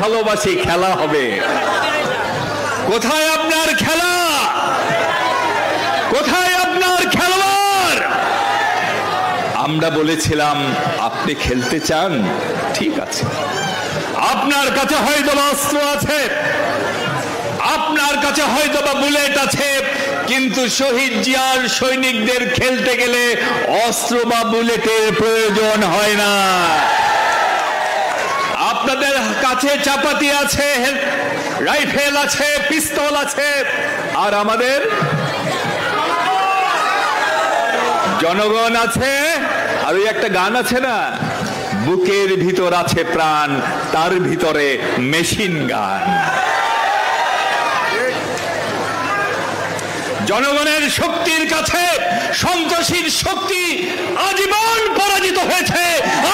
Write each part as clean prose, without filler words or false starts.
ভালোবাসি খেলা হবে। কোথায় আপনার খেলা? কোথায় আপনার খেলোয়াড়? আমরা বলেছিলাম আপনি খেলতে চান, ঠিক আছে, আপনার কাছে হয়তো অস্ত্র আছে, আপনার কাছে হয়তো বা বুলেট আছে, কিন্তু শহীদ জিয়ার সৈনিকদের খেলতে গেলে অস্ত্র বা বুলেটের প্রয়োজন হয় না। আপনাদের কাছে চাপাতি আছে, রাইফেল আছে, পিস্তল আছে, আর আমাদের জনগণ আছে। আর ওই একটা গান আছে না, বুকের ভিতর আছে প্রাণ, তার ভিতরে মেশিন গান। জনগণের শক্তির কাছে সন্ত্রাসীর শক্তি আজীবন পরাজিত হয়েছে,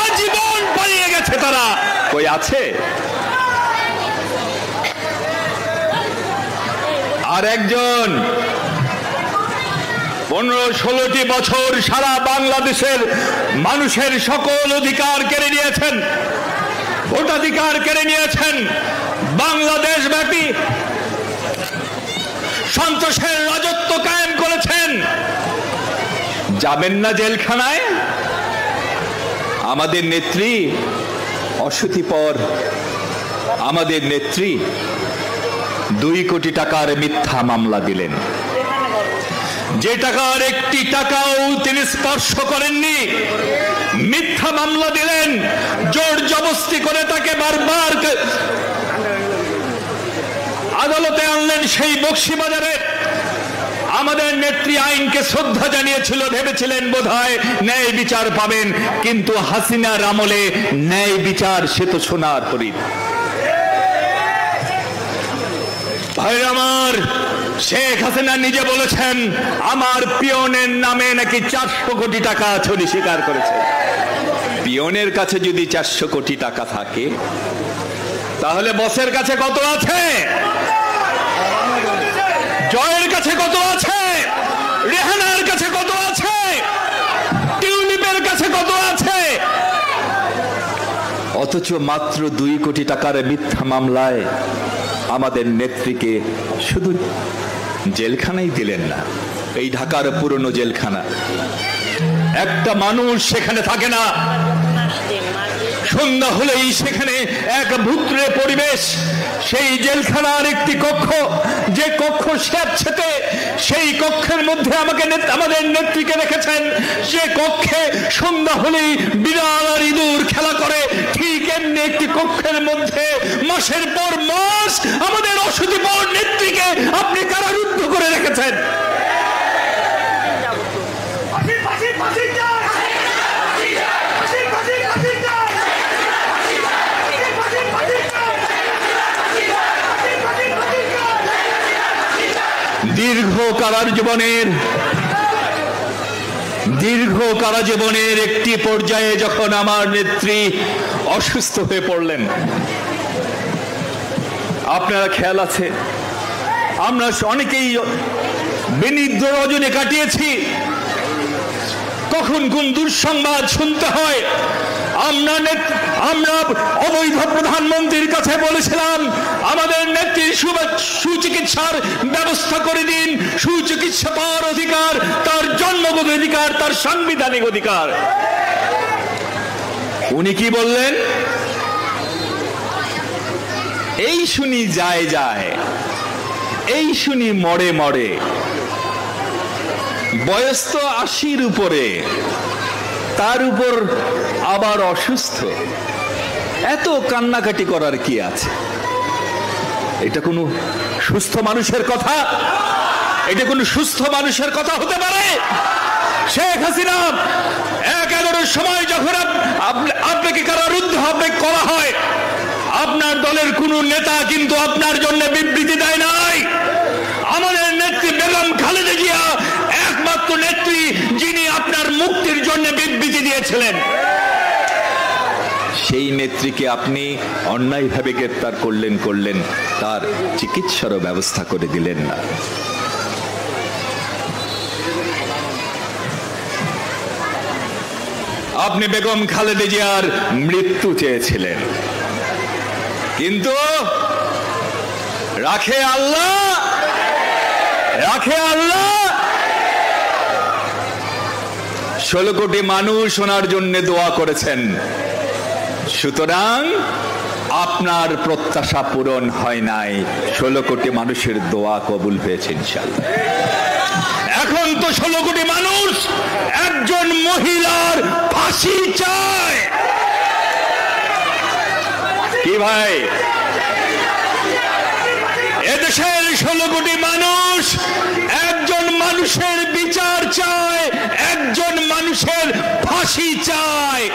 আজীবন পালিয়ে গেছে। তারা কই আছে? আর একজন 15-16টি বছর সারা বাংলাদেশের মানুষের সকল অধিকার কেড়ে নিয়েছেন, ভোটাধিকার কেড়ে নিয়েছেন, বাংলাদেশ ব্যাপী সন্ত্রাসের রাজত্ব কায়েম করেছেন। যাবেন না জেলখানায়? আমাদের নেত্রী অসতিপর, আমাদের নেত্রী 2 কোটি টাকার মিথ্যা মামলা দিলেন, যে টাকার একটি টাকাও তিনি স্পর্শ করেননি। মিথ্যা মামলা দিলেন, জোর জবরদস্তি করে তাকে বারবার আদালতে আনলেন। সেই বক্সিবাজারে আমাদের নেত্রী আইনকে শ্রদ্ধা জানিয়েছিল, ভেবেছিলেন বোধহয় ন্যায় বিচার পাবেন, কিন্তু হাসিনার আমলে ন্যায় বিচার সে তো সোনার হরিণ। ভাই আমার, শেখ হাসিনা নিজে বলেছেন আমার পিয়নের নামে নাকি 400 কোটি টাকা চুরি স্বীকার করেছে। পিয়নের কাছে যদি 400 কোটি টাকা থাকে, তাহলে বসের কাছে কত আছে? জয়ের কাছে কত আছে? রেহানার কাছে কত আছে? টিউলিপের কাছে কত আছে? অথচ মাত্র 2 কোটি টাকার মিথ্যা মামলায় আমাদের নেত্রীকে শুধু জেলখানাই দিলেন না, এই ঢাকার পুরনো জেলখানা, একটা মানুষ সেখানে থাকে না। সন্ধ্যা হলেই সেখানে এক ভুতুড়ে পরিবেশ। সেই জেলখানার একটি কক্ষ, যে কক্ষ স্যাঁতসেঁতে, সেই কক্ষের মধ্যে আমাদের নেত্রীকে রেখেছেন। সে কক্ষে সন্ধ্যা হলেই বিড়াল আর ইঁদুর খেলা করে, ঠিক এমনি একটি কক্ষের মধ্যে মাসের পর মাস আমাদের অসতিপর নেত্রীকে আপনি কারারুদ্ধ করে রেখেছেন। দীর্ঘ কারাজীবনের একটি পর্যায়ে যখন আমার নেত্রী অসুস্থ হয়ে পড়লেন, আপনারা খেয়াল আছে, আমরা অনেকেই বিনিদ্র রজনী কাটিয়েছি, কখন কোন দুঃসংবাদ শুনতে হয়। আমরা অবৈধ প্রধানমন্ত্রীর কাছে বলেছিলাম আমাদের নেত্রীর সুচিকিৎসার ব্যবস্থা করে দিন। সুচিকিৎসা পাওয়ার অধিকার তার জন্মগত অধিকার, তার সাংবিধানিক অধিকার। উনি কি বললেন? এই শুনি যায় যায়, এই শুনি মরে মরে, বয়স তো 80-র উপরে, তার উপর আবার অসুস্থ, এত কান্নাকাটি করার কি আছে? এটা কোনো সুস্থ মানুষের কথা? এটা কোনো সুস্থ মানুষের কথা হতে পারে? শেখ হাসিনা 11-র সময় যখন আপনাকে কারারুদ্ধ করা হয়, আপনার দলের কোন নেতা কিন্তু আপনার জন্য বিবৃতি দেয় নাই। আমাদের নেত্রী বেগম খালেদা জিয়া একমাত্র নেত্রী যিনি আপনার মুক্তির জন্য বিবৃতি দিয়েছিলেন। সেই নেত্রীকে আপনি অন্যায়ভাবে গ্রেফতার করলেন, তার চিকিৎসারও ব্যবস্থা করে দিলেন না। আপনি বেগম খালেদা জিয়ার মৃত্যু চেয়েছিলেন, কিন্তু রাখে আল্লাহ, রাখে আল্লাহ। 16 কোটি মানুষ ওনার জন্য দোয়া করেছেন, সুতরাং আপনার প্রত্যাশা পূরণ হয় নাই, 16 কোটি মানুষের দোয়া কবুল হয়েছে ইনশাআল্লাহ। এখন তো 16 কোটি মানুষ একজন মহিলার ফাঁসি চায়। কি ভাই, এদেশের 16 কোটি মানুষ একজন মানুষের বিচার চায়, একজন মানুষের ফাঁসি চায়।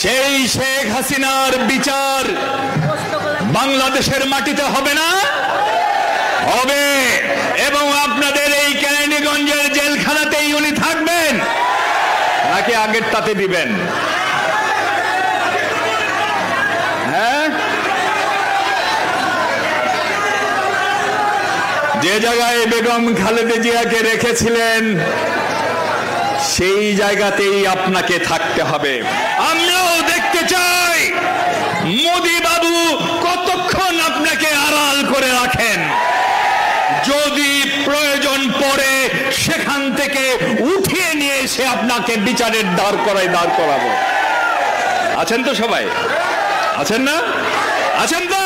সেই শেখ হাসিনার বিচার বাংলাদেশের মাটিতে হবে না? হবে। এবং আপনাদের এই কেরানীগঞ্জের জেলখানাতেই উনি থাকবেন নাকি আগেরটাতে দিবেন? হ্যাঁ, যে জায়গায় বেগম খালেদা জিয়াকে রেখেছিলেন সেই জায়গাতেই আপনাকে থাকতে হবে। আমরাও দেখতে চাই মোদি বাবু কতক্ষণ আপনাকে আড়াল করে রাখেন। যদি প্রয়োজন পড়ে সেখান থেকে উঠিয়ে নিয়ে এসে আপনাকে বিচারের দাঁড় করাবো। আছেন তো সবাই? আছেন না? আছেন তো?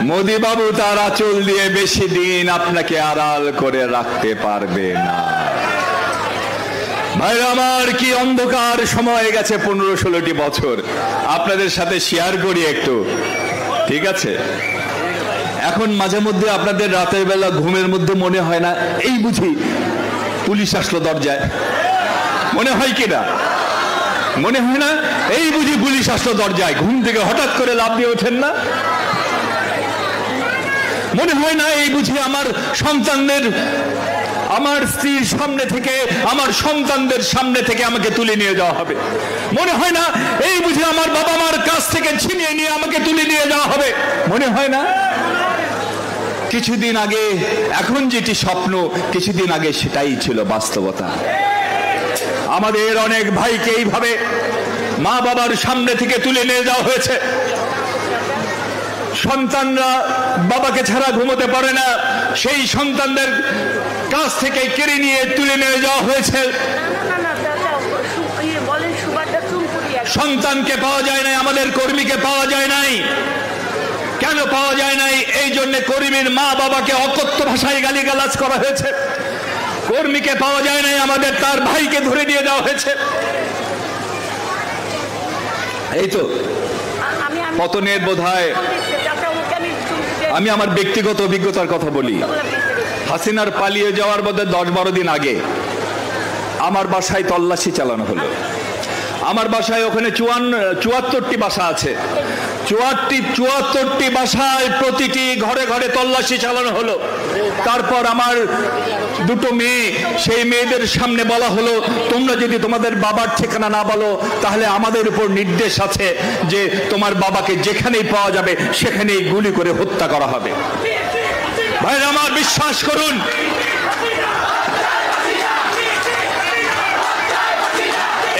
মোদি বাবু তার আঁচল দিয়ে বেশি দিন আপনাকে আড়াল করে রাখতে পারবে না। ভাই আমার, কি অন্ধকার সময় গেছে, 15-16টি বছর। আপনাদের সাথে শেয়ার করি একটু, ঠিক আছে? এখন মাঝে মধ্যে আপনাদের রাতের বেলা ঘুমের মধ্যে মনে হয় না এই বুঝি পুলিশ আসলো দরজায়? মনে হয় কিনা? মনে হয় না এই বুঝি পুলিশ আসলো দরজায়? ঘুম থেকে হঠাৎ করে লাফ দিয়ে ওঠেন না? মনে হয় না এই বুঝি আমার সন্তানদের, আমার স্ত্রীর সামনে থেকে, আমার সন্তানদের সামনে থেকে আমাকে তুলে নিয়ে যাওয়া হবে? মনে হয় না এই বুঝি আমার বাবা মার কাছ থেকে ছিনিয়ে নিয়ে আমাকে তুলে নিয়ে যাওয়া হবে? মনে হয় না? কিছুদিন আগে, এখন যেটি স্বপ্ন, কিছুদিন আগে সেটাই ছিল বাস্তবতা। আমাদের অনেক ভাইকে এইভাবে মা বাবার সামনে থেকে তুলে নিয়ে যাওয়া হয়েছে। সন্তানরা বাবাকে ছাড়া ঘুমোতে পারে না, সেই সন্তানদের কাছ থেকে কেড়ে নিয়ে তুলে নিয়ে যাওয়া হয়েছে। সন্তানকে পাওয়া যায় নাই, আমাদের কর্মীকে পাওয়া যায় নাই। কেন পাওয়া যায় নাই? এই জন্য কর্মীর মা বাবাকে অকথ্য ভাষায় গালিগালাজ করা হয়েছে। কর্মীকে পাওয়া যায় নাই, আমাদের তার ভাইকে ধরে নিয়ে যাওয়া হয়েছে। এই তো পতনের বোধহয়, আমি আমার ব্যক্তিগত অভিজ্ঞতার কথা বলি। হাসিনার পালিয়ে যাওয়ার বোধহয় 10-12 দিন আগে আমার বাসায় তল্লাশি চালানো হলো। আমার বাসায় ওখানে 74টি বাসা আছে। 74টি বাসায় প্রতিটি ঘরে ঘরে তল্লাশি চালানো হলো। তারপর আমার দুটো মেয়ে, সেই মেয়েদের সামনে বলা হলো, তোমরা যদি তোমাদের বাবার ঠিকানা না বলো তাহলে আমাদের উপর নির্দেশ আছে যে তোমার বাবাকে যেখানেই পাওয়া যাবে সেখানেই গুলি করে হত্যা করা হবে। ভাইরা আমার, বিশ্বাস করুন,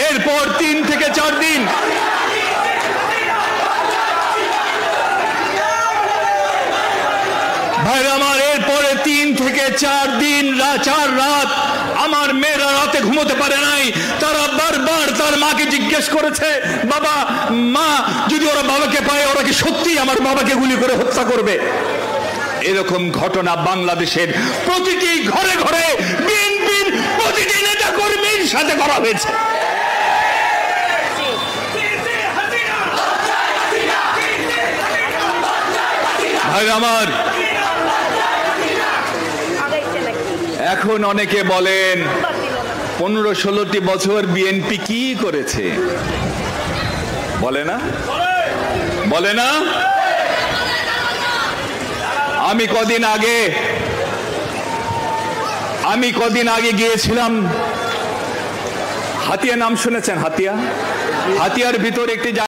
এরপর 3 থেকে 4 দিন ভাইরা আমার, এরপরে 3 থেকে 4 দিন, 4 রাত আমার মেয়েরা রাতে ঘুমোতে পারে নাই। তারা বারবার তার মাকে জিজ্ঞেস করেছে, বাবা, মা, যদি ওরা বাবাকে পায় ওরা কি সত্যি আমার বাবাকে গুলি করে হত্যা করবে? এরকম ঘটনা বাংলাদেশের প্রতিটি ঘরে ঘরে বিএনপির প্রতিটি নেতা কর্মীর সাথে করা হয়েছে। ভাই আমার, এখন অনেকে বলেন 15-16টি বছর বিএনপি কি করেছে, বলে না? বলে না? আমি কদিন আগে গিয়েছিলাম হাতিয়া, নাম শুনেছেন? হাতিয়ার ভিতর একটি